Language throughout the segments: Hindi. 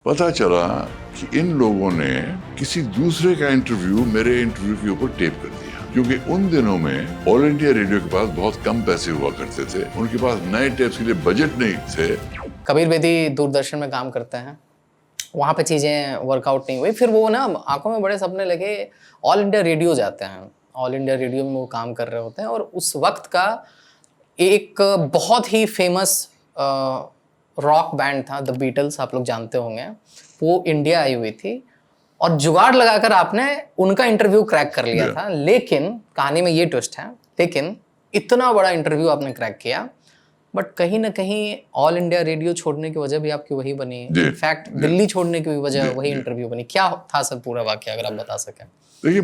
पता चला कि इन लोगों ने किसी दूसरे का इंटरव्यू मेरे इंटरव्यू के ऊपर टेप कर दिया, क्योंकि उन दिनों में ऑल इंडिया रेडियो के पास बहुत कम पैसे हुआ करते थे, उनके पास नए टेप्स के लिए बजट नहीं थे। कबीर बेदी दूरदर्शन में काम करते हैं, वहाँ पे चीज़ें वर्कआउट नहीं हुई। फिर वो ना आंखों में बड़े सपने लगे, ऑल इंडिया रेडियो जाते हैं। ऑल इंडिया रेडियो में वो काम कर रहे होते हैं और उस वक्त का एक बहुत ही फेमस रॉक बैंड था द बीटल्स, आप लोग जानते होंगे। वो इंडिया आई हुई थी और जुगाड़ लगाकर आपने उनका इंटरव्यू क्रैक कर लिया था। लेकिन कहानी में ये ट्विस्ट है, लेकिन इतना बड़ा इंटरव्यू आपने क्रैक किया, बट कहीं ना कहीं ऑल इंडिया रेडियो छोड़ने की वजह भी आपकी वही बनी। इनफैक्ट दिल्ली छोड़ने की भी वजह वही इंटरव्यू बनी। क्या था सर पूरा वाकया, अगर आप बता सकें? देखिए,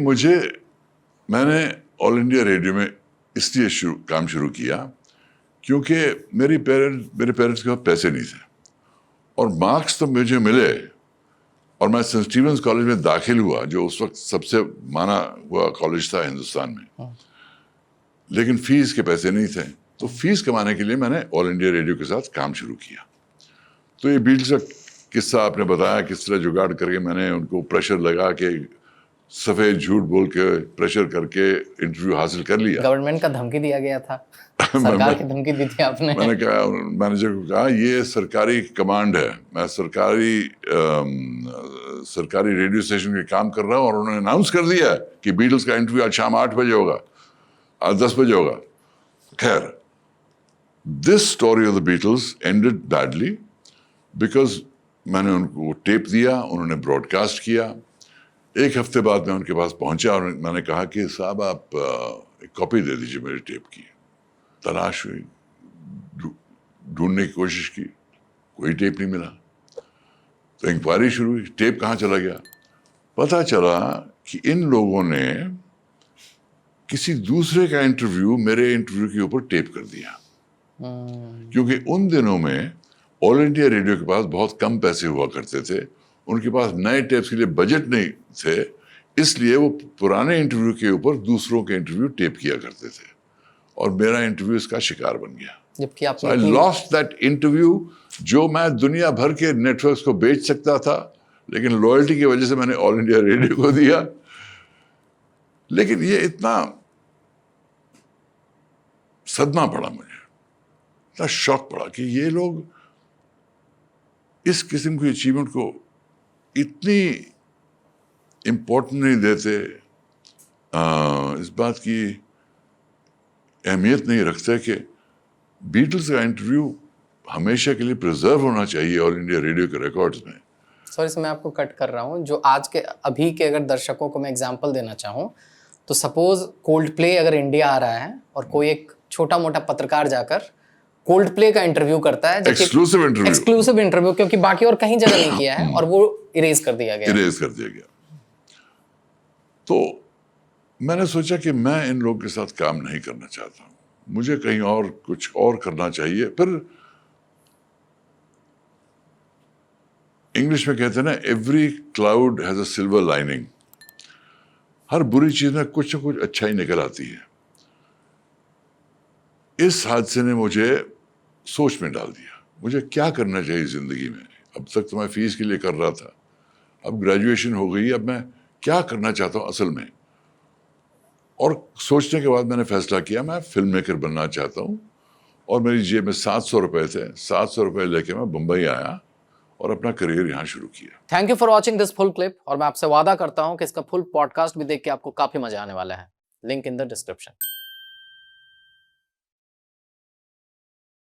मैंने ऑल इंडिया रेडियो में इसलिए काम शुरू किया क्योंकि मेरे पेरेंट्स के पास पैसे नहीं थे और मार्क्स तो मुझे मिले और मैं सेंट स्टीवेंस कॉलेज में दाखिल हुआ, जो उस वक्त सबसे माना हुआ कॉलेज था हिंदुस्तान में। लेकिन फीस के पैसे नहीं थे, तो फीस कमाने के लिए मैंने ऑल इंडिया रेडियो के साथ काम शुरू किया। तो ये बीटल्स का किस्सा आपने बताया, किस तरह जुगाड़ करके मैंने उनको प्रेशर लगा के सफेद झूठ बोल के प्रेशर करके इंटरव्यू हासिल कर लिया। गवर्नमेंट का धमकी दिया गया था, सरकार की धमकी दी थी आपने। मैंने कहा, मैनेजर को कहा, ये सरकारी कमांड है, मैं सरकारी रेडियो स्टेशन के काम कर रहा हूँ और उन्होंने अनाउंस कर दिया है कि बीटल्स का इंटरव्यू आज शाम 8 बजे होगा, आज 10 बजे होगा। खैर, this story of the Beatles ended badly because मैंने उनको टेप दिया, उन्होंने ब्रॉडकास्ट किया। एक हफ्ते बाद मैं उनके पास पहुंचा और मैंने कहा कि साहब आप एक कॉपी दे दीजिए मेरी टेप की। तलाश हुई, ढूंढने की कोशिश की, कोई टेप नहीं मिला। तो इंक्वायरी शुरू हुई, टेप कहाँ चला गया। पता चला कि इन लोगों ने किसी दूसरे का इंटरव्यू मेरे इंटरव्यू के ऊपर टेप कर दिया, क्योंकि उन दिनों में ऑल इंडिया रेडियो के पास बहुत कम पैसे हुआ करते थे, उनके पास नए टेप्स के लिए बजट नहीं थे, इसलिए वो पुराने इंटरव्यू के ऊपर दूसरों के इंटरव्यू टेप किया करते थे और मेरा इंटरव्यू इसका शिकार बन गया। जबकि आप आई लॉस्ट दैट इंटरव्यू, जो मैं दुनिया भर के नेटवर्क्स को बेच सकता था, लेकिन लॉयल्टी की वजह से मैंने ऑल इंडिया रेडियो को दिया। लेकिन ये इतना सदमा पड़ा मुझे, इतना शॉक पड़ा कि ये लोग इस किस्म की अचीवमेंट को इतनी इम्पोर्टेंट नहीं देते, इस बात की अहमियत नहीं रखते कि बीटल्स का इंटरव्यू हमेशा के लिए प्रिजर्व होना चाहिए ऑल इंडिया रेडियो के रिकॉर्ड्स में। सॉरी सर, मैं आपको कट कर रहा हूँ। जो आज के अभी के अगर दर्शकों को मैं एग्जांपल देना चाहूँ, तो सपोज कोल्ड प्ले अगर इंडिया आ रहा है और कोई एक छोटा मोटा पत्रकार जाकर कोल्ड प्ले का इंटरव्यू करता है, एक्सक्लूसिव इंटरव्यू, क्योंकि बाकी और कहीं जगह नहीं किया है, और वो इरेज कर दिया गया। तो मैंने सोचा कि मैं इन लोगों के साथ काम नहीं करना चाहता हूँ, मुझे कहीं और कुछ और करना चाहिए। फिर इंग्लिश में कहते हैं ना, every cloud has a silver lining. हर बुरी चीज में कुछ न कुछ अच्छा ही निकल आती है। इस हादसे ने मुझे सोच में डाल दिया, मुझे क्या करना चाहिए जिंदगी में। अब तक तो मैं फीस के लिए कर रहा था, अब ग्रेजुएशन हो गई, अब मैं क्या करना चाहता हूँ असल में। और सोचने के बाद मैंने फैसला किया, मैं फिल्म मेकर बनना चाहता हूँ। और मेरी जेब में 700 रुपए थे, 700 रुपए लेके मैं मुंबई आया और अपना करियर यहाँ शुरू किया। Thank you for watching this full clip, और मैं आपसे वादा करता हूँ कि इसका फुल पॉडकास्ट भी देख के आपको काफी मजा आने वाला है। Link in the description.